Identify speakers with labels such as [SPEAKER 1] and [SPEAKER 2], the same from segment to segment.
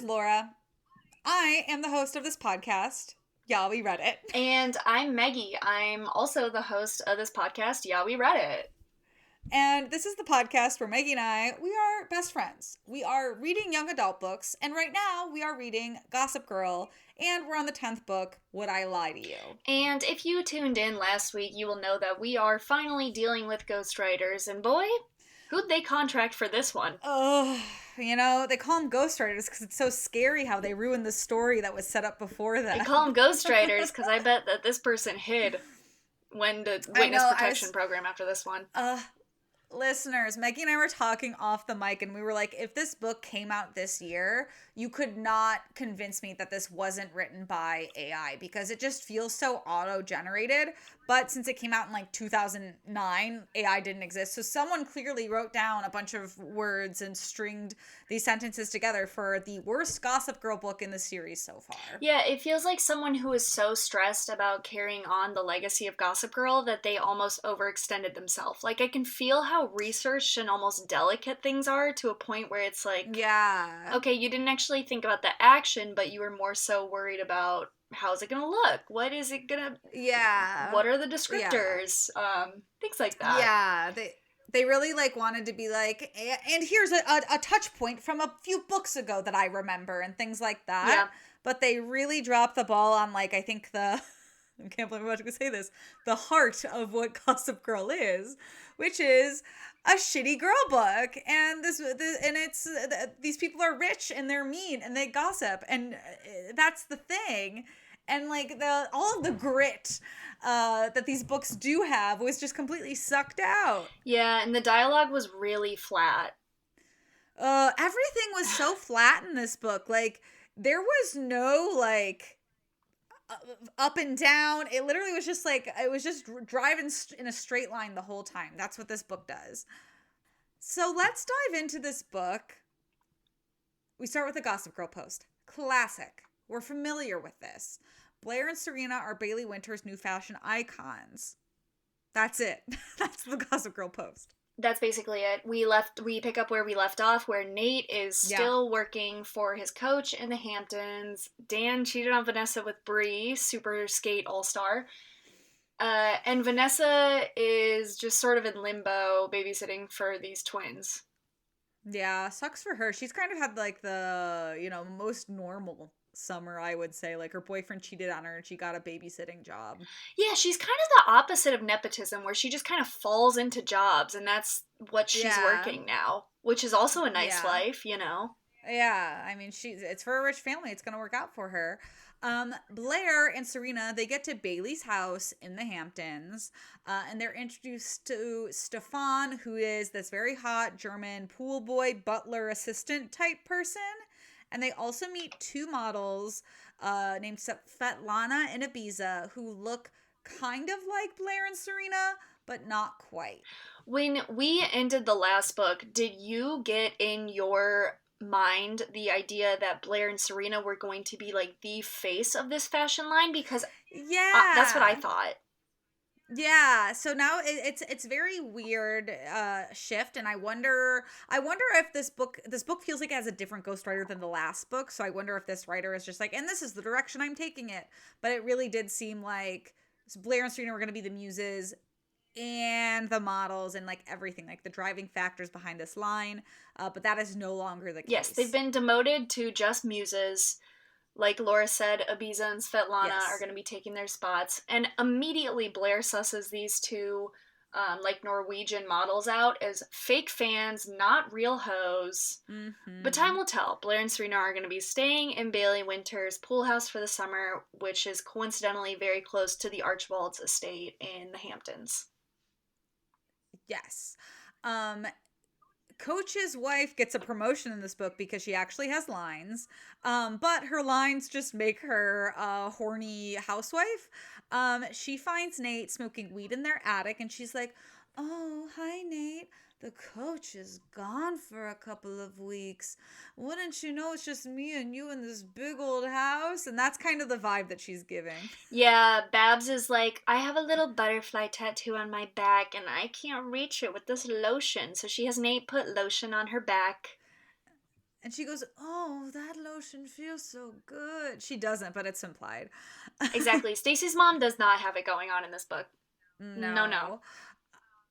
[SPEAKER 1] Laura. I am the host of this podcast. Y'all, we read it.
[SPEAKER 2] And I'm Meggie. I'm also the host of this podcast. Yeah, we read it.
[SPEAKER 1] And this is the podcast where Meggie and I, we are best friends. We are reading young adult books, and right now we are reading Gossip Girl, and we're on the 10th book, Would I Lie to You?
[SPEAKER 2] And if you tuned in last week, you will know that we are finally dealing with ghostwriters, and boy, who'd they contract for this one?
[SPEAKER 1] Oh, they call them ghostwriters because it's so scary how they ruined the story that was set up before that.
[SPEAKER 2] They call them ghostwriters because I bet that this person hid when the witness protection program after this one.
[SPEAKER 1] Listeners, Meggie and I were talking off the mic and we were like, if this book came out this year, you could not convince me that this wasn't written by AI because it just feels so auto-generated. But since it came out in like 2009, AI didn't exist. So someone clearly wrote down a bunch of words and stringed these sentences together for the worst Gossip Girl book in the series so far.
[SPEAKER 2] Yeah, it feels like someone who is so stressed about carrying on the legacy of Gossip Girl that they almost overextended themselves. Like, I can feel how researched and almost delicate things are to a point where it's like,
[SPEAKER 1] yeah,
[SPEAKER 2] okay, you didn't actually think about the action, but you were more so worried about how's it gonna look? What is it gonna...
[SPEAKER 1] Yeah.
[SPEAKER 2] What are the descriptors? Yeah. Things like that.
[SPEAKER 1] Yeah, they really like wanted to be like, and here's a touch point from a few books ago that I remember and things like that.
[SPEAKER 2] Yeah.
[SPEAKER 1] But they really dropped the ball on like, I think I can't believe I'm about to say this, the heart of what Gossip Girl is, which is a shitty girl book. And these people are rich and they're mean and they gossip. And that's the thing. And like all of the grit that these books do have was just completely sucked out.
[SPEAKER 2] Yeah, and the dialogue was really flat.
[SPEAKER 1] Everything was so flat in this book. Like there was no like up and down. It literally was just like it was just driving in a straight line the whole time. That's what this book does. So let's dive into this book. We start with the Gossip Girl post. Classic. We're familiar with this. Blair and Serena are Bailey Winter's new fashion icons. That's it. That's the Gossip Girl post.
[SPEAKER 2] That's basically it. We pick up where we left off, where Nate is still working for his coach in the Hamptons. Dan cheated on Vanessa with Bree, super skate all-star. And Vanessa is just sort of in limbo, babysitting for these twins.
[SPEAKER 1] Yeah, sucks for her. She's kind of had like the, most normal summer, I would say. Like her boyfriend cheated on her and she got a babysitting job.
[SPEAKER 2] Yeah, she's kind of the opposite of nepotism, where she just kind of falls into jobs and that's what she's working now, which is also a nice life,
[SPEAKER 1] Yeah, I mean, it's for a rich family. It's going to work out for her. Blair and Serena, they get to Bailey's house in the Hamptons, and they're introduced to Stefan, who is this very hot German pool boy, butler, assistant type person. And they also meet two models named Svetlana and Ibiza, who look kind of like Blair and Serena, but not quite.
[SPEAKER 2] When we ended the last book, did you get in your mind the idea that Blair and Serena were going to be like the face of this fashion line? Because that's what I thought.
[SPEAKER 1] Yeah, so now it's very weird shift, and I wonder if this book feels like it has a different ghostwriter than the last book. So I wonder if this writer is just like, and this is the direction I'm taking it. But it really did seem like Blair and Serena were going to be the muses and the models and like everything, like the driving factors behind this line. But that is no longer the case.
[SPEAKER 2] Yes, they've been demoted to just muses. Like Laura said, Ibiza and Svetlana are going to be taking their spots. And immediately Blair susses these two Norwegian models out as fake fans, not real hoes. Mm-hmm. But time will tell. Blair and Serena are going to be staying in Bailey Winter's pool house for the summer, which is coincidentally very close to the Archibald's estate in the Hamptons.
[SPEAKER 1] Yes. Coach's wife gets a promotion in this book because she actually has lines, but her lines just make her a horny housewife. She finds Nate smoking weed in their attic, and she's like, "Oh, hi, Nate. The coach is gone for a couple of weeks. Wouldn't you know it's just me and you in this big old house?" And that's kind of the vibe that she's giving.
[SPEAKER 2] Yeah, Babs is like, "I have a little butterfly tattoo on my back and I can't reach it with this lotion." So she has Nate put lotion on her back.
[SPEAKER 1] And she goes, "Oh, that lotion feels so good." She doesn't, but it's implied.
[SPEAKER 2] Exactly. Stacy's mom does not have it going on in this book. No.
[SPEAKER 1] No.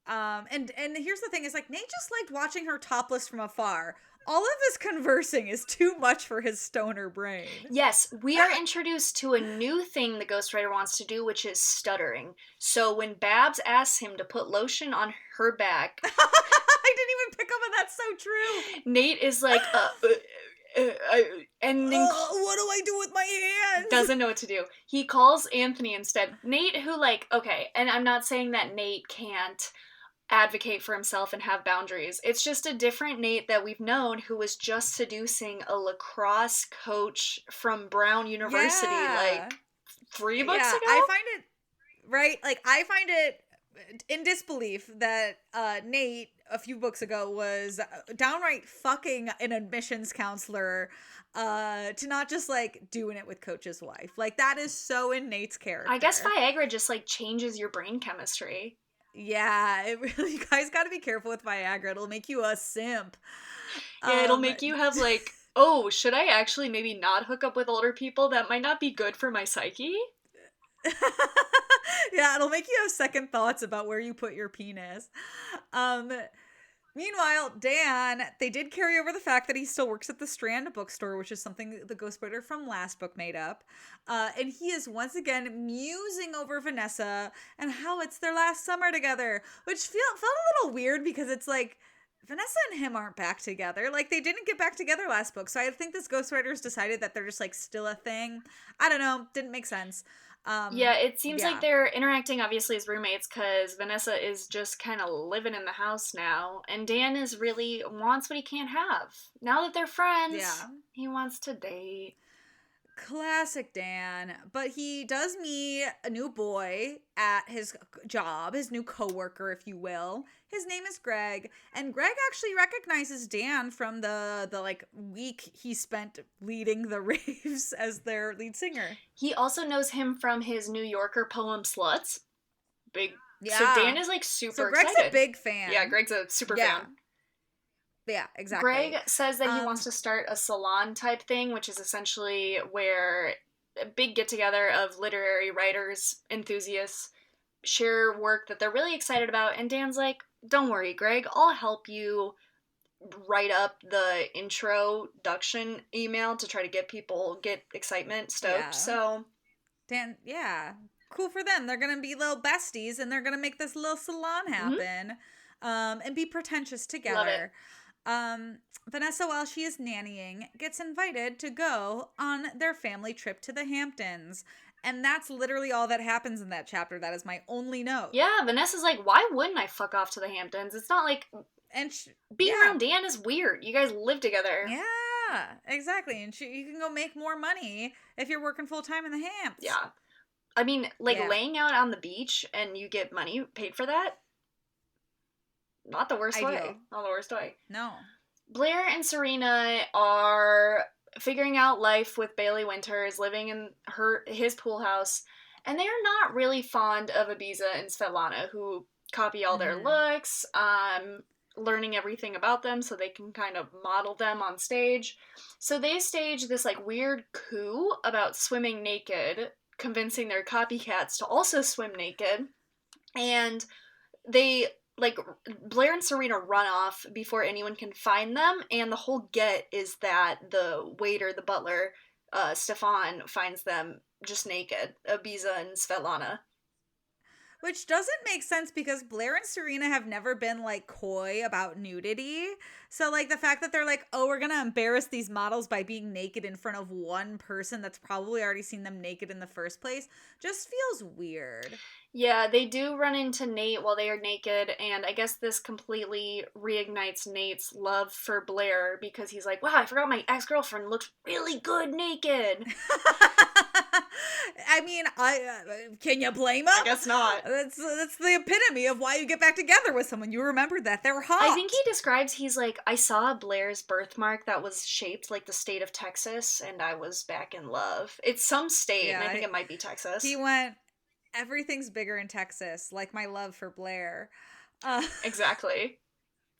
[SPEAKER 1] And here's the thing: is like Nate just liked watching her topless from afar. All of this conversing is too much for his stoner brain.
[SPEAKER 2] Yes, we are introduced to a new thing the ghostwriter wants to do, which is stuttering. So when Babs asks him to put lotion on her back,
[SPEAKER 1] I didn't even pick up on that. So true.
[SPEAKER 2] Nate is like, and then
[SPEAKER 1] what do I do with my hands?
[SPEAKER 2] doesn't know what to do. He calls Anthony instead. Nate, who like, okay, and I'm not saying that Nate can't advocate for himself and have boundaries. It's just a different Nate that we've known who was just seducing a lacrosse coach from Brown University like 3 books ago.
[SPEAKER 1] I find it right. Like I find it in disbelief that Nate a few books ago was downright fucking an admissions counselor to not just like doing it with Coach's wife. Like that is so in Nate's character.
[SPEAKER 2] I guess Viagra just like changes your brain chemistry.
[SPEAKER 1] Yeah, it really, you guys got to be careful with Viagra. It'll make you a simp.
[SPEAKER 2] Yeah, it'll make you have like, oh, should I actually maybe not hook up with older people? That might not be good for my psyche.
[SPEAKER 1] Yeah, it'll make you have second thoughts about where you put your penis. Meanwhile, Dan, they did carry over the fact that he still works at the Strand bookstore, which is something the ghostwriter from last book made up. And he is once again musing over Vanessa and how it's their last summer together, which felt a little weird because it's like Vanessa and him aren't back together. Like they didn't get back together last book. So I think this ghostwriter's decided that they're just like still a thing. I don't know. Didn't make sense.
[SPEAKER 2] Yeah, it seems like they're interacting obviously as roommates because Vanessa is just kind of living in the house now, and Dan is really wants what he can't have. Now that they're friends, he wants to date.
[SPEAKER 1] Classic Dan. But he does meet a new boy at his job, his new coworker, if you will. His name is Greg, and Greg actually recognizes Dan from the like week he spent leading the raves as their lead singer.
[SPEAKER 2] He also knows him from his New Yorker poem Sluts. Big.
[SPEAKER 1] Yeah.
[SPEAKER 2] So Dan is like super
[SPEAKER 1] Greg's
[SPEAKER 2] excited.
[SPEAKER 1] A big fan.
[SPEAKER 2] Yeah, Greg's a super fan.
[SPEAKER 1] Yeah, exactly.
[SPEAKER 2] Greg says that he wants to start a salon type thing, which is essentially where a big get together of literary writers, enthusiasts, share work that they're really excited about. And Dan's like, don't worry, Greg, I'll help you write up the introduction email to try to get people, get excitement, stoked. Yeah. So
[SPEAKER 1] Dan, cool for them. They're going to be little besties and they're going to make this little salon happen and be pretentious together.
[SPEAKER 2] Love it.
[SPEAKER 1] Vanessa, while she is nannying, gets invited to go on their family trip to the Hamptons. And that's literally all that happens in that chapter. That is my only note.
[SPEAKER 2] Yeah, Vanessa's like, why wouldn't I fuck off to the Hamptons? It's not like being around Dan is weird. You guys live together.
[SPEAKER 1] Yeah, exactly. And you can go make more money if you're working full time in the Hamptons.
[SPEAKER 2] Yeah. I mean, laying out on the beach and you get money paid for that? Not the worst way. Not the worst way.
[SPEAKER 1] No.
[SPEAKER 2] Blair and Serena are figuring out life with Bailey Winters, living in his pool house, and they are not really fond of Ibiza and Svetlana, who copy all their looks, learning everything about them so they can kind of model them on stage. So they stage this like weird coup about swimming naked, convincing their copycats to also swim naked, and they Blair and Serena run off before anyone can find them, and the whole get is that the waiter, the butler, Stefan, finds them just naked, Ibiza and Svetlana.
[SPEAKER 1] Which doesn't make sense because Blair and Serena have never been like coy about nudity. So like the fact that they're like, oh, we're going to embarrass these models by being naked in front of one person that's probably already seen them naked in the first place just feels weird.
[SPEAKER 2] Yeah, they do run into Nate while they are naked, and I guess this completely reignites Nate's love for Blair because he's like, wow, I forgot my ex-girlfriend looks really good naked.
[SPEAKER 1] I mean, can you blame him?
[SPEAKER 2] I guess not.
[SPEAKER 1] That's the epitome of why you get back together with someone. You remember that. They're hot.
[SPEAKER 2] I think he describes, he's like, I saw Blair's birthmark that was shaped like the state of Texas, and I was back in love. It's some state, and I think it might be Texas.
[SPEAKER 1] He went, everything's bigger in Texas, like my love for Blair.
[SPEAKER 2] Exactly.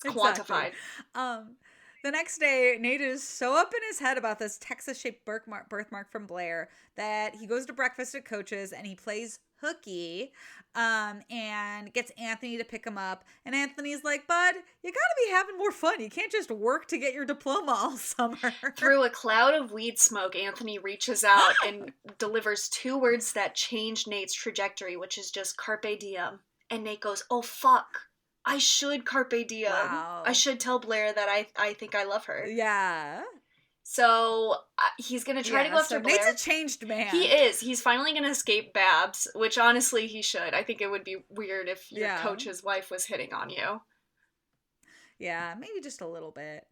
[SPEAKER 2] It's quantified.
[SPEAKER 1] Exactly. the next day, Nate is so up in his head about this Texas-shaped birthmark from Blair that he goes to breakfast at Coach's and he plays hooky, and gets Anthony to pick him up. And Anthony's like, "Bud, you gotta be having more fun. You can't just work to get your diploma all summer."
[SPEAKER 2] Through a cloud of weed smoke, Anthony reaches out and delivers 2 words that change Nate's trajectory, which is just carpe diem. And Nate goes, "Oh fuck, I should carpe diem.
[SPEAKER 1] Wow.
[SPEAKER 2] I should tell Blair that I think I love her."
[SPEAKER 1] Yeah.
[SPEAKER 2] So he's going to try to go after Blair.
[SPEAKER 1] Nate's a changed man.
[SPEAKER 2] He is. He's finally going to escape Babs, which honestly he should. I think it would be weird if your coach's wife was hitting on you.
[SPEAKER 1] Yeah, maybe just a little bit.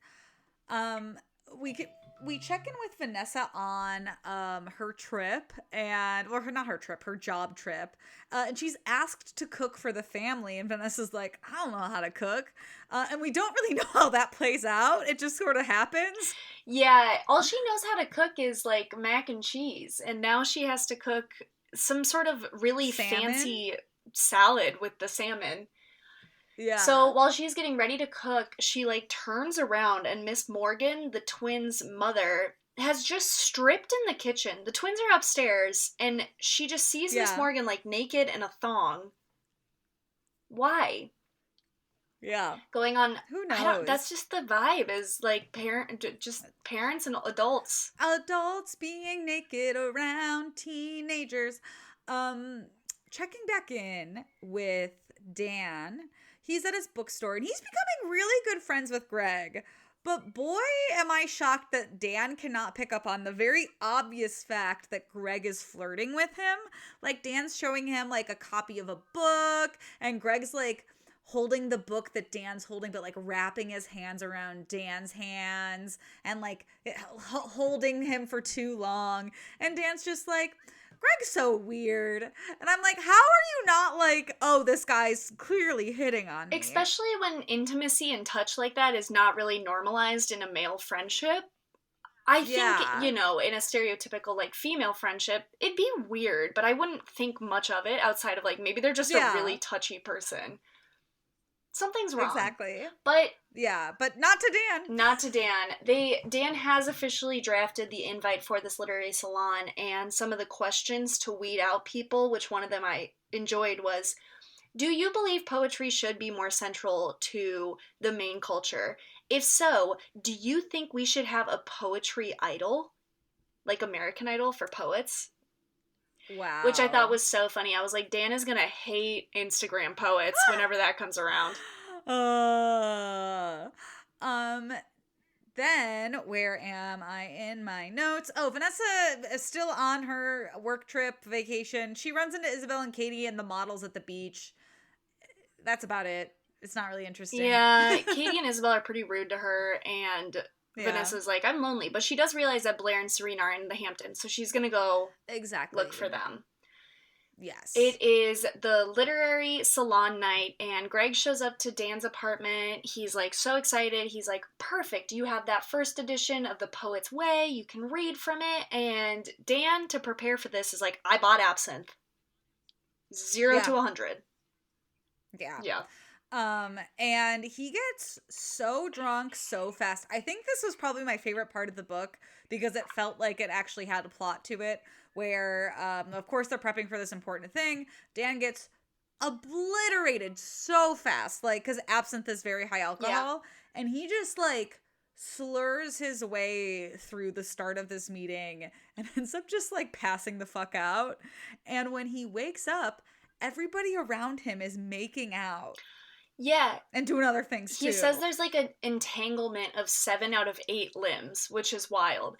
[SPEAKER 1] We check in with Vanessa on her trip her job trip, and she's asked to cook for the family, and Vanessa's like, "I don't know how to cook," and we don't really know how that plays out. It just sort of happens.
[SPEAKER 2] Yeah, all she knows how to cook is like mac and cheese, and now she has to cook some sort of really fancy salad with the salmon. Yeah. So while she's getting ready to cook, she like turns around and Miss Morgan, the twins' mother, has just stripped in the kitchen. The twins are upstairs and she just sees Miss Morgan like naked in a thong. Why? Yeah. Going on. Who knows? That's just the vibe, is like parents and adults.
[SPEAKER 1] Adults being naked around teenagers. Checking back in with Dan. He's at his bookstore, and he's becoming really good friends with Greg. But boy, am I shocked that Dan cannot pick up on the very obvious fact that Greg is flirting with him. Like, Dan's showing him, like, a copy of a book, and Greg's, like, holding the book that Dan's holding, but, like, wrapping his hands around Dan's hands, and, like, holding him for too long. And Dan's just like, Greg's so weird. And I'm like, how are you not like, oh, this guy's clearly hitting on me?
[SPEAKER 2] Especially when intimacy and touch like that is not really normalized in a male friendship. I think, in a stereotypical, like, female friendship, it'd be weird, but I wouldn't think much of it outside of, like, maybe they're just a really touchy person. Something's wrong.
[SPEAKER 1] Exactly.
[SPEAKER 2] But
[SPEAKER 1] not to Dan.
[SPEAKER 2] Not to Dan. Dan has officially drafted the invite for this literary salon, and some of the questions to weed out people, which one of them I enjoyed was, do you believe poetry should be more central to the main culture? If so, do you think we should have a poetry idol? Like American Idol for poets? Wow. Which I thought was so funny. I was like, Dan is going to hate Instagram poets whenever that comes around.
[SPEAKER 1] Then, where am I in my notes? Oh, Vanessa is still on her work trip vacation. She runs into Isabel and Katie and the models at the beach. That's about it. It's not really interesting.
[SPEAKER 2] Yeah, Katie and Isabel are pretty rude to her, and Vanessa's like, I'm lonely. But she does realize that Blair and Serena are in the Hamptons, so she's going to go look for them. Yes. It is the literary salon night, and Greg shows up to Dan's apartment. He's, like, so excited. He's like, perfect. You have that first edition of The Poet's Way. You can read from it. And Dan, to prepare for this, is like, I bought absinthe. 0 to 100.
[SPEAKER 1] Yeah. Yeah. And he gets so drunk so fast. I think this was probably my favorite part of the book because it felt like it actually had a plot to it where, of course, they're prepping for this important thing. Dan gets obliterated so fast, like, because absinthe is very high alcohol. Yeah. And he just, like, slurs his way through the start of this meeting and ends up just, like, passing the fuck out. And when he wakes up, everybody around him is making out.
[SPEAKER 2] Yeah.
[SPEAKER 1] And doing other things, too.
[SPEAKER 2] He says there's, like, an entanglement of 7 out of 8 limbs, which is wild.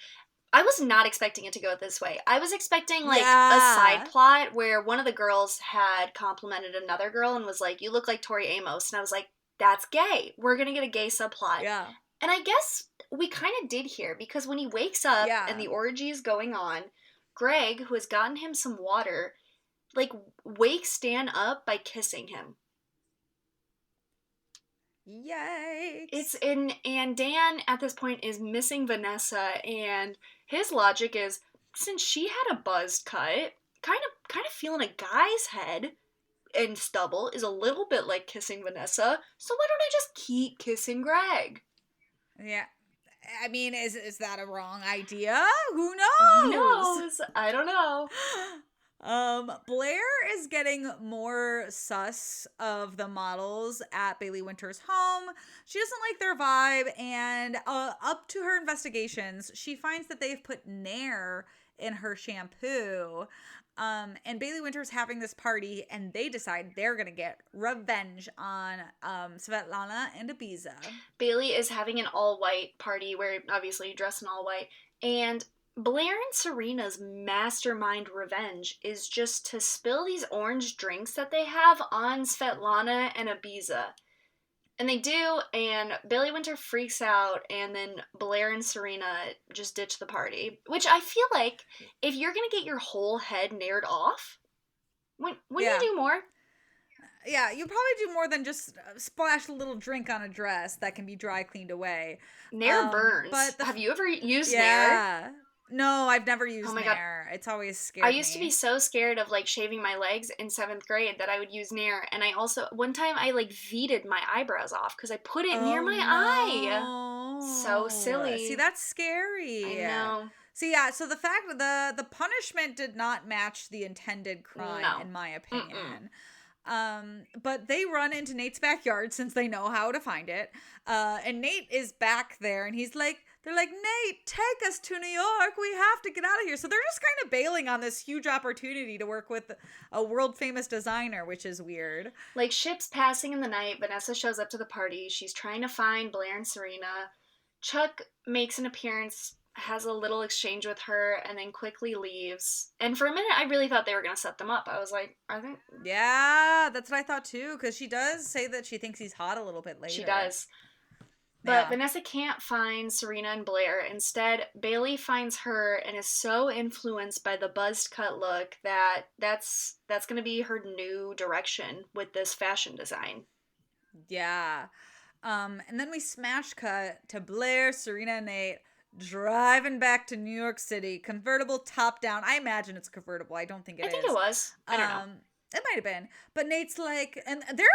[SPEAKER 2] I was not expecting it to go this way. I was expecting, like, a side plot where one of the girls had complimented another girl and was like, you look like Tori Amos. And I was like, that's gay. We're going to get a gay subplot. Yeah. And I guess we kind of did here, because when he wakes up and the orgy is going on, Greg, who has gotten him some water, like, wakes Dan up by kissing him.
[SPEAKER 1] Yikes.
[SPEAKER 2] And Dan at this point is missing Vanessa, and his logic is, since she had a buzzed cut, kind of feeling a guy's head and stubble is a little bit like kissing Vanessa, so why don't I just keep kissing Greg?
[SPEAKER 1] Yeah. I mean, is that a wrong idea? Who
[SPEAKER 2] Who
[SPEAKER 1] knows?
[SPEAKER 2] knows? I don't know.
[SPEAKER 1] Blair is getting more sus of the models at Bailey Winter's home. She doesn't like their vibe, and up to her investigations, she finds that they've put Nair in her shampoo. And Bailey Winter's having this party, and they decide they're gonna get revenge on Svetlana and Ibiza.
[SPEAKER 2] Bailey is having an all-white party where obviously you dress in all white, and Blair and Serena's mastermind revenge is just to spill these orange drinks that they have on Svetlana and Ibiza. And they do, and Bailey Winter freaks out, and then Blair and Serena just ditch the party. Which I feel like, if you're gonna get your whole head nared off, wouldn't you do more?
[SPEAKER 1] Yeah, you probably do more than just splash a little drink on a dress that can be dry cleaned away.
[SPEAKER 2] Nair burns. But have you ever used Nair?
[SPEAKER 1] Yeah. No, I've never used Nair. It's always scared
[SPEAKER 2] I used to be so scared of like shaving my legs in 7th grade that I would use Nair, and I also one time I like V'd my eyebrows off because I put it near my eye. So silly.
[SPEAKER 1] See, that's scary.
[SPEAKER 2] I know.
[SPEAKER 1] So yeah, so the fact the punishment did not match the intended crime, in my opinion. But they run into Nate's backyard since they know how to find it. And Nate is back there, and they're like, Nate, take us to New York. We have to get out of here. So they're just kind of bailing on this huge opportunity to work with a world famous designer, which is weird.
[SPEAKER 2] Like ships passing in the night, Vanessa shows up to the party. She's trying to find Blair and Serena. Chuck makes an appearance, has a little exchange with her, and then quickly leaves. And for a minute, I really thought they were going to set them up. I was like, are they?
[SPEAKER 1] Yeah, that's what I thought too, because she does say that she thinks he's hot a little bit later.
[SPEAKER 2] She does. But Vanessa can't find Serena and Blair. Instead, Bailey finds her and is so influenced by the buzzed cut look that that's going to be her new direction with this fashion design.
[SPEAKER 1] Yeah. And then we smash cut to Blair, Serena, and Nate driving back to New York City, convertible top down. I imagine it's convertible. I don't think it is.
[SPEAKER 2] I think it was. I don't know.
[SPEAKER 1] It might have been. But Nate's like, and they're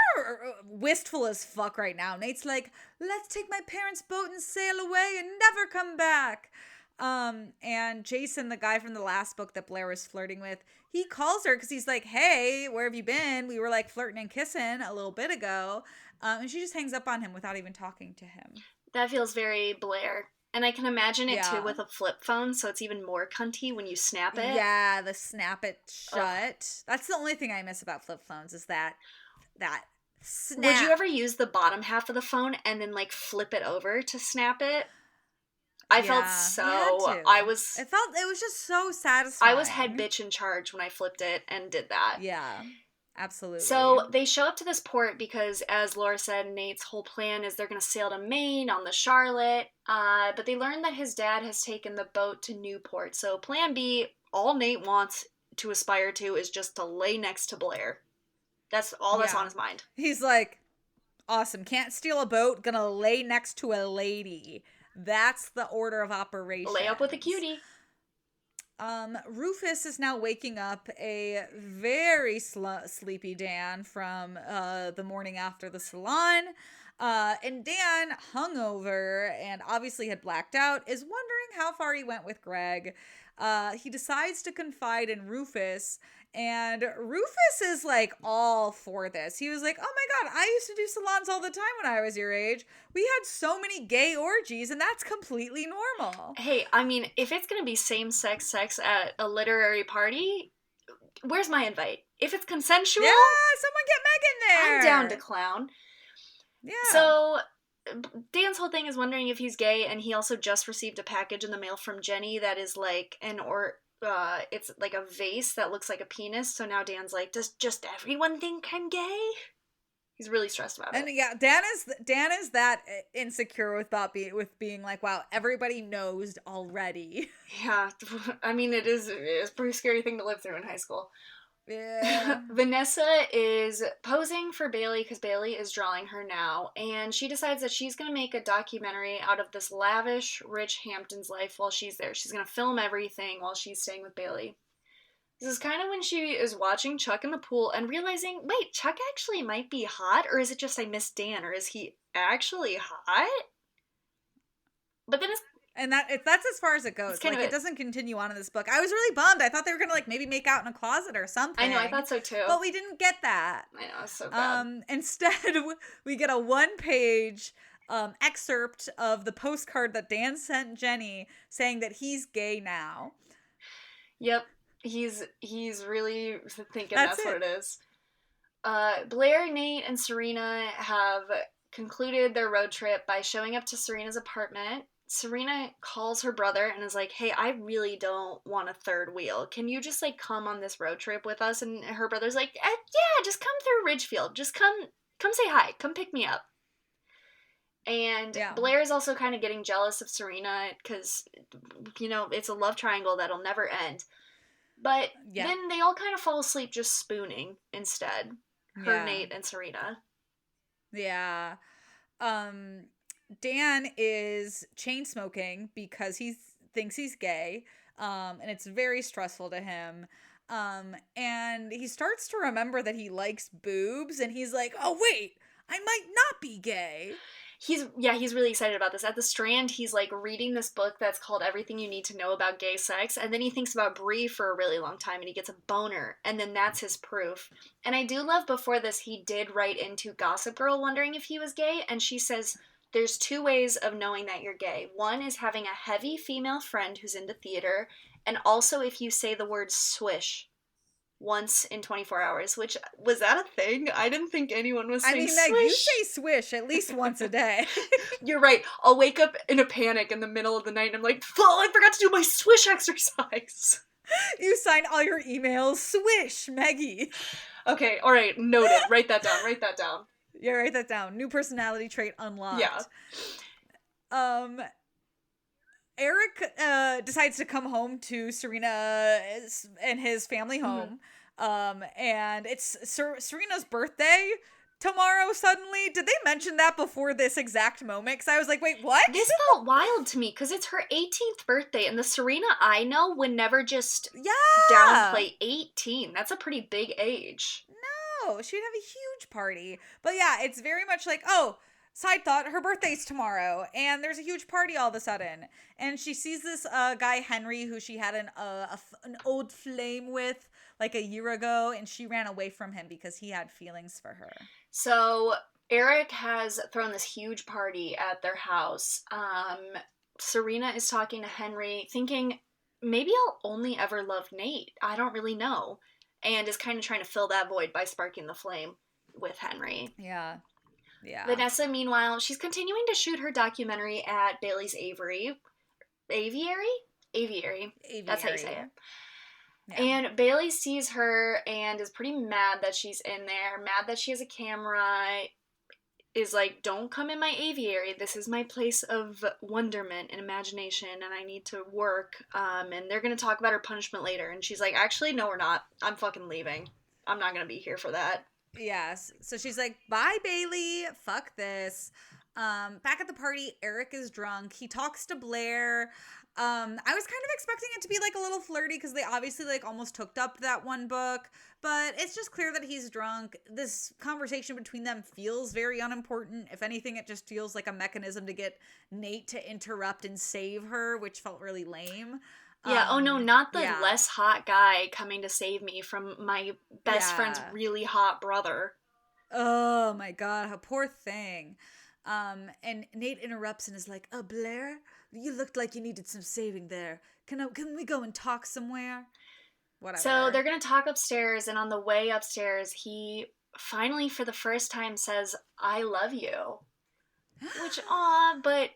[SPEAKER 1] wistful as fuck right now. Nate's like, let's take my parents' boat and sail away and never come back. And Jason, the guy from the last book that Blair was flirting with, he calls her because he's like, hey, where have you been? We were like flirting and kissing a little bit ago. And she just hangs up on him without even talking to him.
[SPEAKER 2] That feels very Blair. And I can imagine it too with a flip phone, so it's even more cunty when you snap it.
[SPEAKER 1] Yeah, the snap it shut. Ugh. That's the only thing I miss about flip phones is that snap.
[SPEAKER 2] Would you ever use the bottom half of the phone and then like flip it over to snap it? I felt so. It
[SPEAKER 1] was just so satisfying.
[SPEAKER 2] I was head bitch in charge when I flipped it and did that.
[SPEAKER 1] Yeah. Absolutely.
[SPEAKER 2] So they show up to this port because, as Laura said, Nate's whole plan is they're going to sail to Maine on the Charlotte. But they learn that his dad has taken the boat to Newport. So plan B, all Nate wants to aspire to is just to lay next to Blair. That's all that's on his mind.
[SPEAKER 1] He's like, awesome. Can't steal a boat. Gonna lay next to a lady. That's the order of operations.
[SPEAKER 2] Lay up with a cutie.
[SPEAKER 1] Rufus is now waking up a very sleepy Dan from the morning after the salon. And Dan, hungover and obviously had blacked out, is wondering how far he went with Greg. He decides to confide in Rufus, and Rufus is like all for this. He was like, oh my God, I used to do salons all the time when I was your age. We had so many gay orgies, and that's completely normal.
[SPEAKER 2] Hey, I mean, if it's going to be same-sex sex at a literary party, where's my invite? If it's consensual...
[SPEAKER 1] Yeah, someone get Meg in there!
[SPEAKER 2] I'm down to clown. Yeah. So Dan's whole thing is wondering if he's gay, and he also just received a package in the mail from Jenny that is like it's like a vase that looks like a penis. So now Dan's like, does just everyone think I'm gay? He's really stressed about it.
[SPEAKER 1] And yeah, Dan is that insecure with being like, wow, everybody knows already.
[SPEAKER 2] Yeah, I mean, it's a pretty scary thing to live through in high school.
[SPEAKER 1] Yeah.
[SPEAKER 2] Vanessa is posing for Bailey because Bailey is drawing her now, and she decides that she's going to make a documentary out of this lavish, rich Hamptons life while she's there. She's going to film everything while she's staying with Bailey. This is kind of when she is watching Chuck in the pool and realizing, wait, Chuck actually might be hot, or is it just I miss Dan, or is he actually hot? But then
[SPEAKER 1] And that's as far as it goes. Like, it doesn't continue on in this book. I was really bummed. I thought they were gonna, like, maybe make out in a closet or something.
[SPEAKER 2] I know, I thought so too.
[SPEAKER 1] But we didn't get that.
[SPEAKER 2] I know, it's so bad.
[SPEAKER 1] Instead, we get a 1-page excerpt of the postcard that Dan sent Jenny saying that he's gay now.
[SPEAKER 2] Yep. He's really thinking that's what it is. Blair, Nate, and Serena have concluded their road trip by showing up to Serena's apartment. Serena calls her brother and is like, hey, I really don't want a third wheel. Can you just, like, come on this road trip with us? And her brother's like, yeah, just come through Ridgefield. Just come say hi. Come pick me up. And Blair is also kind of getting jealous of Serena because, you know, it's a love triangle that'll never end. But then they all kind of fall asleep just spooning instead. Her, Nate, and Serena.
[SPEAKER 1] Yeah. Dan is chain smoking because he thinks he's gay. And it's very stressful to him. And he starts to remember that he likes boobs. And he's like, oh, wait, I might not be gay.
[SPEAKER 2] He's really excited about this. At the Strand, he's, like, reading this book that's called Everything You Need to Know About Gay Sex, and then he thinks about Brie for a really long time, and he gets a boner, and then that's his proof. And I do love before this, he did write into Gossip Girl wondering if he was gay, and she says, there's 2 ways of knowing that you're gay. One is having a heavy female friend who's into theater, and also if you say the word swish once in 24 hours, which, was that a thing? I didn't think anyone was saying swish.
[SPEAKER 1] Meg, you say swish at least once a day.
[SPEAKER 2] You're right. I'll wake up in a panic in the middle of the night and I'm like, oh, I forgot to do my swish exercise.
[SPEAKER 1] You sign all your emails, swish, Meggie.
[SPEAKER 2] Okay, all right, noted. Write that down.
[SPEAKER 1] Yeah, write that down. New personality trait unlocked.
[SPEAKER 2] Yeah.
[SPEAKER 1] Eric decides to come home to Serena and his family home. Mm-hmm. And it's Serena's birthday tomorrow suddenly. Did they mention that before this exact moment? Because I was like, wait, what?
[SPEAKER 2] This felt wild to me because it's her 18th birthday, and the Serena I know would never just downplay 18. That's a pretty big age.
[SPEAKER 1] No, she'd have a huge party. But yeah, it's very much like, oh, side thought, her birthday's tomorrow, and there's a huge party all of a sudden. And she sees this guy, Henry, who she had an old flame with like a year ago, and she ran away from him because he had feelings for her.
[SPEAKER 2] So Eric has thrown this huge party at their house. Serena is talking to Henry, thinking, maybe I'll only ever love Nate. I don't really know. And is kind of trying to fill that void by sparking the flame with Henry.
[SPEAKER 1] Yeah.
[SPEAKER 2] Vanessa, meanwhile, she's continuing to shoot her documentary at Bailey's Aviary. That's how you say it. Yeah. And Bailey sees her and is pretty mad that she's in there, mad that she has a camera, is like, don't come in my aviary. This is my place of wonderment and imagination, and I need to work. And they're going to talk about her punishment later. And she's like, actually, no, we're not. I'm fucking leaving. I'm not going to be here for that.
[SPEAKER 1] Yes. So she's like, bye, Bailey. Fuck this. Back at the party, Eric is drunk. He talks to Blair. I was kind of expecting it to be like a little flirty because they obviously like almost hooked up that one book, but it's just clear that he's drunk. This conversation between them feels very unimportant. If anything, it just feels like a mechanism to get Nate to interrupt and save her, which felt really lame.
[SPEAKER 2] Yeah, oh no, not the less hot guy coming to save me from my best friend's really hot brother.
[SPEAKER 1] Oh my god, a poor thing. And Nate interrupts and is like, oh, Blair, you looked like you needed some saving there. Can we go and talk somewhere? Whatever.
[SPEAKER 2] So they're going to talk upstairs, and on the way upstairs, he finally, for the first time, says, I love you. Which, but...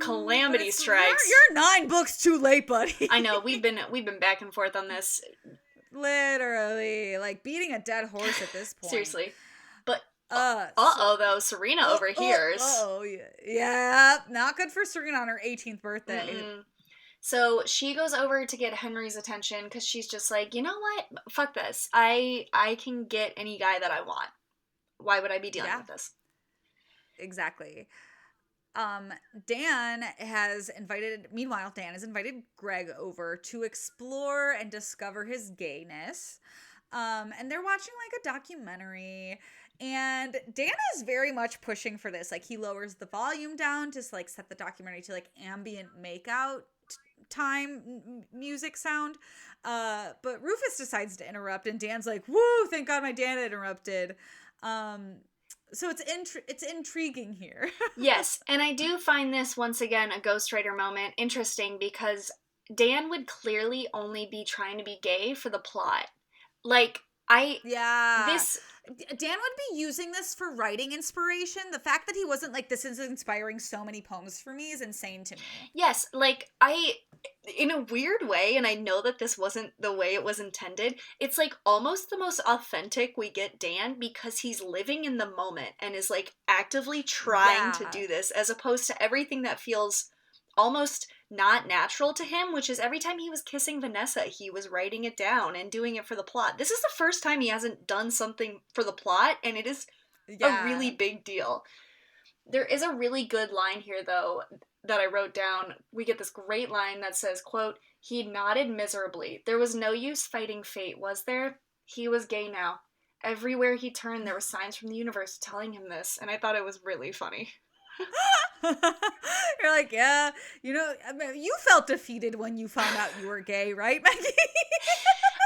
[SPEAKER 2] calamity strikes.
[SPEAKER 1] You're 9 books too late, buddy.
[SPEAKER 2] I know, we've been back and forth on this.
[SPEAKER 1] Literally, like beating a dead horse at this point.
[SPEAKER 2] Seriously. But though, Serena overhears.
[SPEAKER 1] Yeah, not good for Serena on her 18th birthday.
[SPEAKER 2] Mm-mm. So she goes over to get Henry's attention because she's just like, you know what? Fuck this. I can get any guy that I want. Why would I be dealing with this?
[SPEAKER 1] Exactly. Dan has invited Greg over to explore and discover his gayness. And they're watching like a documentary, And Dan is very much pushing for this. Like, he lowers the volume down to like set the documentary to like ambient makeout time music sound. But Rufus decides to interrupt, and Dan's like, "Woo! Thank God my Dan interrupted." So it's intriguing here.
[SPEAKER 2] Yes, and I do find this once again a ghostwriter moment interesting because Dan would clearly only be trying to be gay for the plot. Like,
[SPEAKER 1] Yeah.
[SPEAKER 2] this
[SPEAKER 1] Dan would be using this for writing inspiration. The fact that he wasn't like, this is inspiring so many poems for me is insane to me.
[SPEAKER 2] Yes, like, in a weird way, and I know that this wasn't the way it was intended, it's like almost the most authentic we get Dan because he's living in the moment and is like actively trying to do this, as opposed to everything that feels almost not natural to him, which is every time he was kissing Vanessa, he was writing it down and doing it for the plot. This is the first time he hasn't done something for the plot, and it is a really big deal. There is a really good line here, though, that I wrote down. We get this great line that says, quote, "He nodded miserably. There was no use fighting fate, was there? He was gay now. Everywhere he turned, there were signs from the universe telling him this." And I thought it was really funny.
[SPEAKER 1] You're like, yeah, I mean, you felt defeated when you found out you were gay, right, Meggie?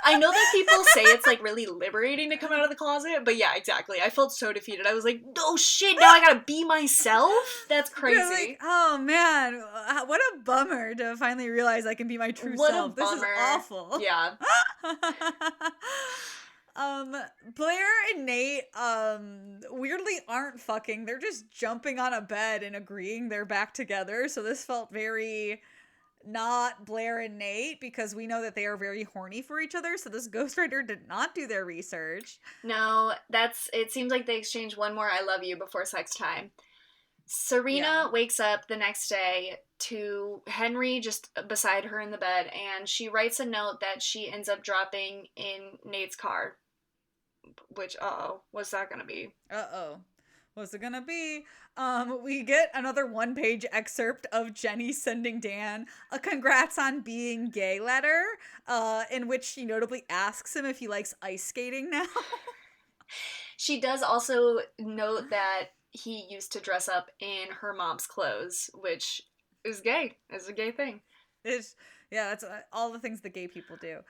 [SPEAKER 2] I know that people say it's like really liberating to come out of the closet, but yeah, exactly. I felt so defeated. I was like, oh shit, now I gotta be myself? That's crazy.
[SPEAKER 1] Like, oh man, what a bummer to finally realize I can be my true self. This is awful.
[SPEAKER 2] Yeah.
[SPEAKER 1] Blair and Nate, weirdly aren't fucking. They're just jumping on a bed and agreeing they're back together. So this felt very not Blair and Nate, because we know that they are very horny for each other. So this ghostwriter did not do their research.
[SPEAKER 2] No, it seems like they exchanged one more "I love you" before sex time. Serena wakes up the next day to Henry just beside her in the bed, and she writes a note that she ends up dropping in Nate's car. Which, what's that gonna be?
[SPEAKER 1] What's it gonna be? We get another one-page excerpt of Jenny sending Dan a congrats on being gay letter, in which she notably asks him if he likes ice skating now.
[SPEAKER 2] She does also note that he used to dress up in her mom's clothes, which is gay. It's a gay thing.
[SPEAKER 1] That's all the things that gay people do.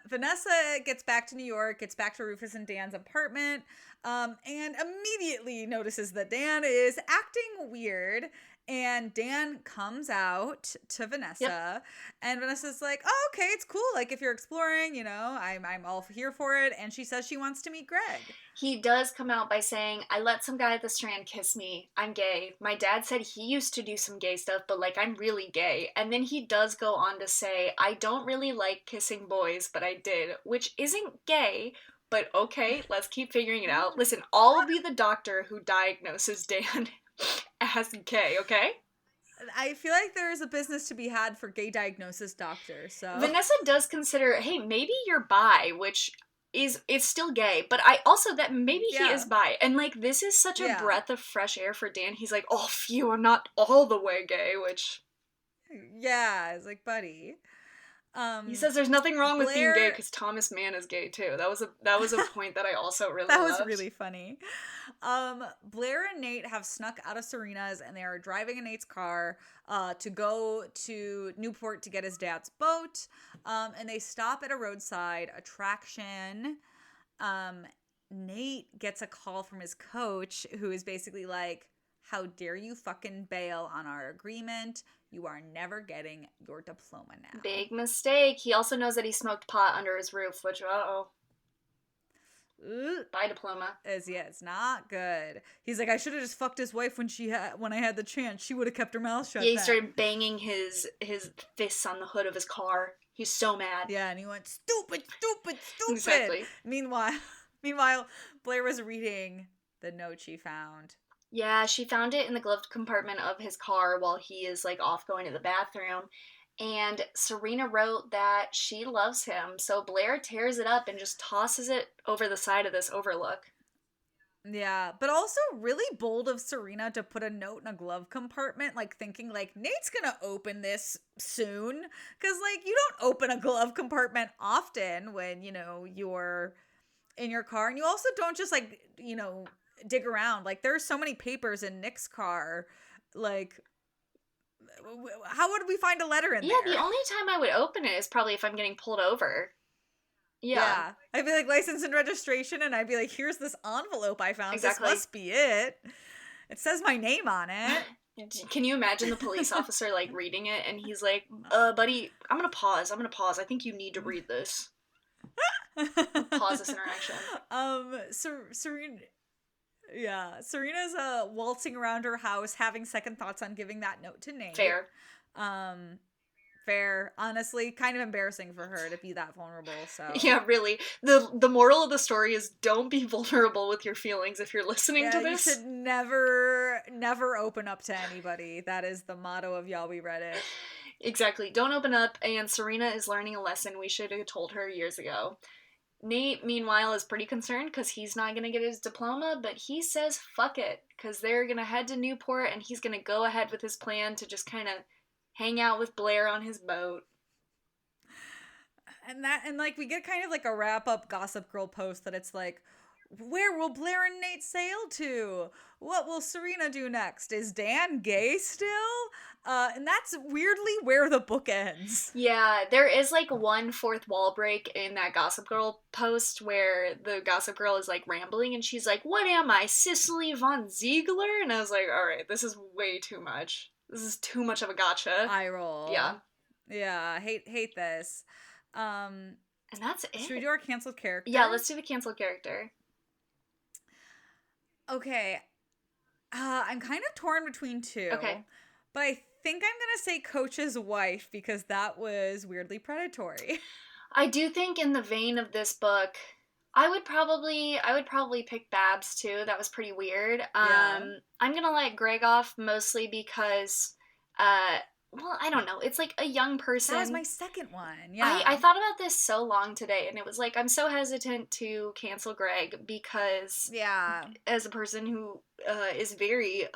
[SPEAKER 1] Vanessa gets back to New York, gets back to Rufus and Dan's apartment, and immediately notices that Dan is acting weird. And Dan comes out to Vanessa, and Vanessa's like, "Oh, okay, it's cool. Like, if you're exploring, I'm all here for it." And she says she wants to meet Greg.
[SPEAKER 2] He does come out by saying, "I let some guy at the Strand kiss me. I'm gay. My dad said he used to do some gay stuff, but like, I'm really gay." And then he does go on to say, "I don't really like kissing boys, but I did," which isn't gay. But okay, let's keep figuring it out. Listen, I'll be the doctor who diagnoses Dan as gay, okay?
[SPEAKER 1] I feel like there is a business to be had for gay diagnosis doctors, so...
[SPEAKER 2] Vanessa does consider, hey, maybe you're bi, which it's still gay, but I also, that maybe he is bi. And, like, this is such a breath of fresh air for Dan. He's like, oh, phew, I'm not all the way gay, which...
[SPEAKER 1] Yeah, it's like, buddy...
[SPEAKER 2] he says there's nothing wrong with being gay because Thomas Mann is gay too. That was a point that I also really
[SPEAKER 1] that
[SPEAKER 2] loved.
[SPEAKER 1] was really funny. Blair and Nate have snuck out of Serena's, and they are driving in Nate's car to go to Newport to get his dad's boat. And they stop at a roadside attraction. Nate gets a call from his coach, who is basically like, "How dare you fucking bail on our agreement? You are never getting your diploma now."
[SPEAKER 2] Big mistake. He also knows that he smoked pot under his roof, which, bye diploma.
[SPEAKER 1] It's not good. He's like, "I should have just fucked his wife when I had the chance. She would have kept her mouth shut."
[SPEAKER 2] Yeah, he started banging his fists on the hood of his car. He's so mad.
[SPEAKER 1] Yeah, and he went, "Stupid, stupid, stupid."
[SPEAKER 2] Exactly.
[SPEAKER 1] Meanwhile, Blair was reading the note she found.
[SPEAKER 2] Yeah, she found it in the glove compartment of his car while he is, like, off going to the bathroom. And Serena wrote that she loves him. So Blair tears it up and just tosses it over the side of this overlook.
[SPEAKER 1] Yeah, but also really bold of Serena to put a note in a glove compartment, like thinking, like, Nate's gonna open this soon. Because, like, you don't open a glove compartment often when, you're in your car, and you also don't just like, you know, dig around. Like there's so many papers in Nick's car. Like, how would we find a letter in
[SPEAKER 2] Yeah,
[SPEAKER 1] there?
[SPEAKER 2] the only time I would open it is probably if I'm getting pulled over.
[SPEAKER 1] Yeah. I'd be like, license and registration, and I'd be like, here's this envelope I found.
[SPEAKER 2] Exactly.
[SPEAKER 1] This must be it. It says my name on it.
[SPEAKER 2] Can you imagine the police officer like reading it, and he's like, buddy, I'm gonna pause. I think you need to read this. Pause this interaction.
[SPEAKER 1] Serena's waltzing around her house, having second thoughts on giving that note to Nate.
[SPEAKER 2] Fair.
[SPEAKER 1] Fair. Honestly, kind of embarrassing for her to be that vulnerable. So
[SPEAKER 2] yeah, really. The moral of the story is don't be vulnerable with your feelings if you're listening to this.
[SPEAKER 1] You should never open up to anybody. That is the motto of Y'all We Read It.
[SPEAKER 2] Exactly. Don't open up, and Serena is learning a lesson we should have told her years ago. Nate, meanwhile, is pretty concerned because he's not going to get his diploma, but he says fuck it, because they're going to head to Newport, and he's going to go ahead with his plan to just kind of hang out with Blair on his boat.
[SPEAKER 1] And like we get kind of like a wrap up Gossip Girl post that it's like, where will Blair and Nate sail to? What will Serena do next? Is Dan gay still? And that's weirdly where the book ends.
[SPEAKER 2] Yeah, there is like one fourth wall break in that Gossip Girl post where the Gossip Girl is like rambling and she's like, what am I, Cicely von Ziegler? And I was like, all right, this is way too much. This is too much of a gotcha.
[SPEAKER 1] Eye roll.
[SPEAKER 2] Yeah.
[SPEAKER 1] Yeah, hate this.
[SPEAKER 2] And that's it.
[SPEAKER 1] Should we do our canceled character?
[SPEAKER 2] Yeah, let's do the canceled character.
[SPEAKER 1] Okay. I'm kind of torn between two.
[SPEAKER 2] Okay.
[SPEAKER 1] But I think I'm going to say Coach's wife because that was weirdly predatory.
[SPEAKER 2] I do think in the vein of this book, I would probably pick Babs too. That was pretty weird. I'm going to let Greg off mostly because well, I don't know. It's like a young person.
[SPEAKER 1] That was my second one. Yeah.
[SPEAKER 2] I thought about this so long today, and it was like, I'm so hesitant to cancel Greg because as a person who is very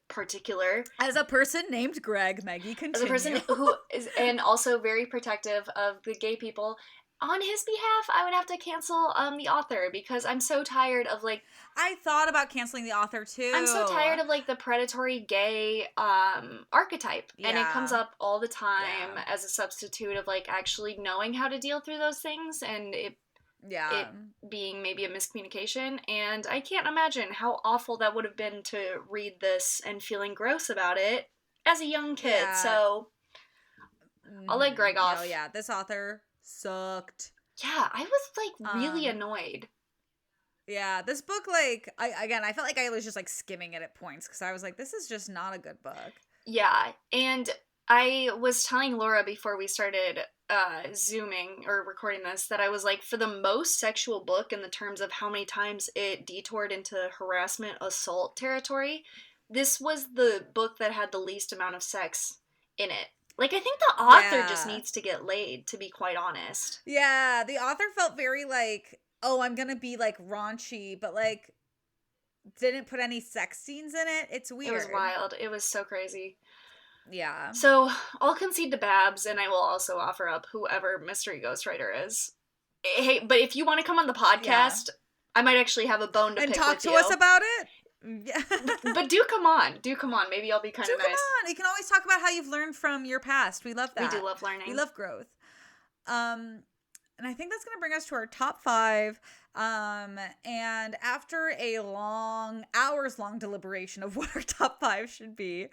[SPEAKER 2] particular.
[SPEAKER 1] As a person named Greg, Meggie, continue.
[SPEAKER 2] As a person who is, and also very protective of the gay people, on his behalf, I would have to cancel the author because I'm so tired of like...
[SPEAKER 1] I thought about canceling the author too.
[SPEAKER 2] I'm so tired of like the predatory gay archetype. And it comes up all the time as a substitute of like actually knowing how to deal through those things and it being maybe a miscommunication. And I can't imagine how awful that would have been to read this and feeling gross about it as a young kid. Yeah. So I'll let Greg off.
[SPEAKER 1] Oh yeah, this author sucked.
[SPEAKER 2] Yeah, I was like really annoyed.
[SPEAKER 1] Yeah, this book, like, I felt like I was just like skimming it at points because I was like, this is just not a good book.
[SPEAKER 2] Yeah, and I was telling Laura before we started Zooming or recording this that I was like, for the most sexual book in the terms of how many times it detoured into harassment, assault territory, this was the book that had the least amount of sex in it. Like, I think the author just needs to get laid, to be quite honest.
[SPEAKER 1] Yeah, the author felt very like, oh, I'm gonna be like raunchy, but like didn't put any sex scenes in it. It's weird.
[SPEAKER 2] It was wild. It was so crazy.
[SPEAKER 1] Yeah.
[SPEAKER 2] So I'll concede to Babs, and I will also offer up whoever mystery ghostwriter is. Hey, but if you want to come on the podcast, I might actually have a bone to pick with you.
[SPEAKER 1] And talk to us about it?
[SPEAKER 2] Yeah. But do come on. Maybe I'll be kind of nice.
[SPEAKER 1] Come on. You can always talk about how you've learned from your past. We love that.
[SPEAKER 2] We do love learning.
[SPEAKER 1] We love growth. And I think that's going to bring us to our top 5. And after a hours-long deliberation of what our top 5 should be,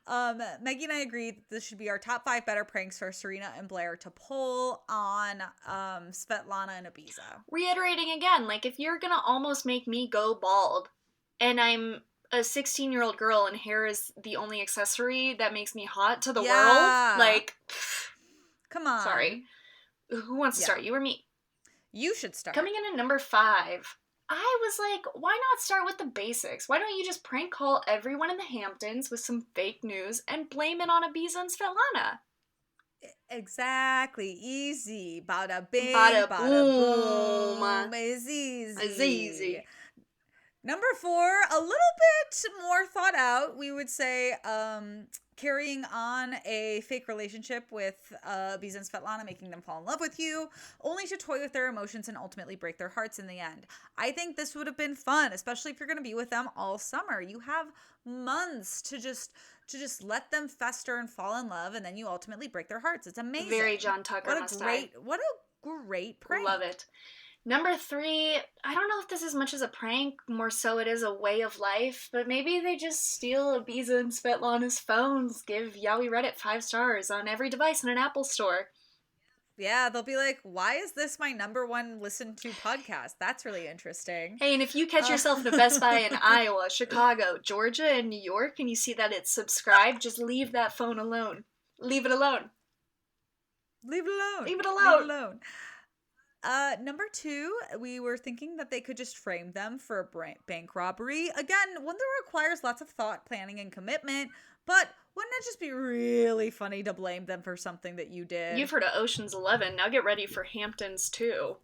[SPEAKER 1] Meggie and I agreed that this should be our top 5 better pranks for Serena and Blair to pull on Svetlana and Ibiza.
[SPEAKER 2] Reiterating again, like, if you're going to almost make me go bald, and I'm a 16-year-old girl and hair is the only accessory that makes me hot to the world, like,
[SPEAKER 1] come on.
[SPEAKER 2] Sorry. Who wants to start? You or me?
[SPEAKER 1] You should start.
[SPEAKER 2] Coming in at number 5, I was like, why not start with the basics? Why don't you just prank call everyone in the Hamptons with some fake news and blame it on Ibiza and Svetlana?
[SPEAKER 1] Exactly. Easy. Bada bing,
[SPEAKER 2] bada
[SPEAKER 1] boom. It's easy.
[SPEAKER 2] It's easy.
[SPEAKER 1] Number 4, a little bit more thought out. We would say carrying on a fake relationship with Biza and Svetlana, making them fall in love with you, only to toy with their emotions and ultimately break their hearts in the end. I think this would have been fun, especially if you're going to be with them all summer. You have months to just let them fester and fall in love, and then you ultimately break their hearts. It's amazing.
[SPEAKER 2] Very John Tucker
[SPEAKER 1] What a great prank.
[SPEAKER 2] Love it. Number 3, I don't know if this is much as a prank, more so it is a way of life, but maybe they just steal Ibiza and Svetlana's phones, give Yaoi Reddit 5 stars on every device in an Apple store.
[SPEAKER 1] Yeah, they'll be like, why is this my number 1 listened to podcast? That's really interesting.
[SPEAKER 2] Hey, and if you catch yourself in a Best Buy in Iowa, Chicago, Georgia, and New York, and you see that it's subscribed, just leave that phone alone. Leave it alone.
[SPEAKER 1] Leave it alone.
[SPEAKER 2] Leave it alone.
[SPEAKER 1] Leave it alone. Number 2, we were thinking that they could just frame them for a bank robbery. Again, one that requires lots of thought, planning, and commitment, but wouldn't it just be really funny to blame them for something that you did?
[SPEAKER 2] You've heard of Ocean's 11. Now get ready for Hamptons 2.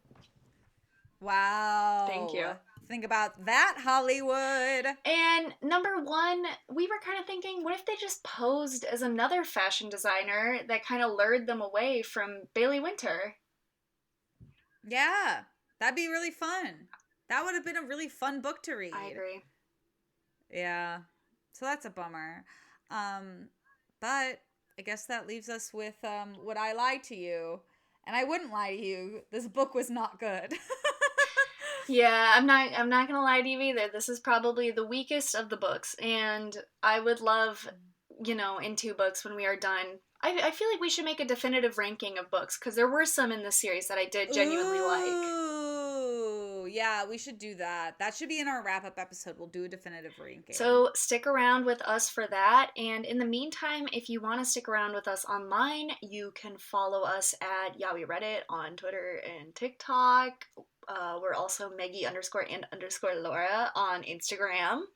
[SPEAKER 1] Wow.
[SPEAKER 2] Thank you.
[SPEAKER 1] Think about that, Hollywood.
[SPEAKER 2] And number 1, we were kind of thinking, what if they just posed as another fashion designer that kind of lured them away from Bailey Winter?
[SPEAKER 1] Yeah, that'd be really fun. That would have been a really fun book to read.
[SPEAKER 2] I agree.
[SPEAKER 1] Yeah, so that's a bummer. But I guess that leaves us with Would I Lie to You? And I wouldn't lie to you. This book was not good.
[SPEAKER 2] Yeah, I'm not gonna lie to you either. This is probably the weakest of the books, and I would love, in 2 books when we are done. I feel like we should make a definitive ranking of books, because there were some in this series that I did genuinely like.
[SPEAKER 1] Ooh, yeah, we should do that. That should be in our wrap-up episode. We'll do a definitive ranking.
[SPEAKER 2] So stick around with us for that, and in the meantime, if you want to stick around with us online, you can follow us at Yaoi Reddit on Twitter and TikTok. We're also Meggie_and_Laura on Instagram.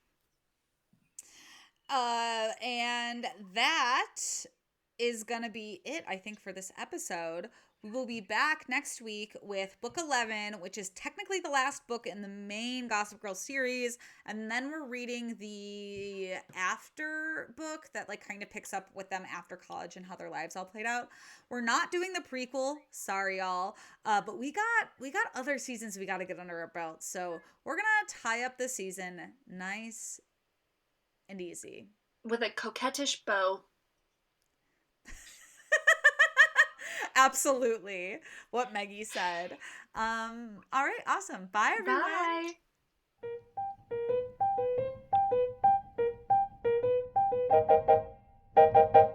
[SPEAKER 1] And that is gonna be it, I think, for this episode. We will be back next week with book 11, which is technically the last book in the main Gossip Girl series, and then we're reading the after book that kind of picks up with them after college and how their lives all played out. We're not doing the prequel, sorry y'all, but we got other seasons we got to get under our belt, so we're gonna tie up the season nice and easy
[SPEAKER 2] with a coquettish bow.
[SPEAKER 1] Absolutely what Meggie said. All right, awesome. Bye, everyone.
[SPEAKER 2] Bye.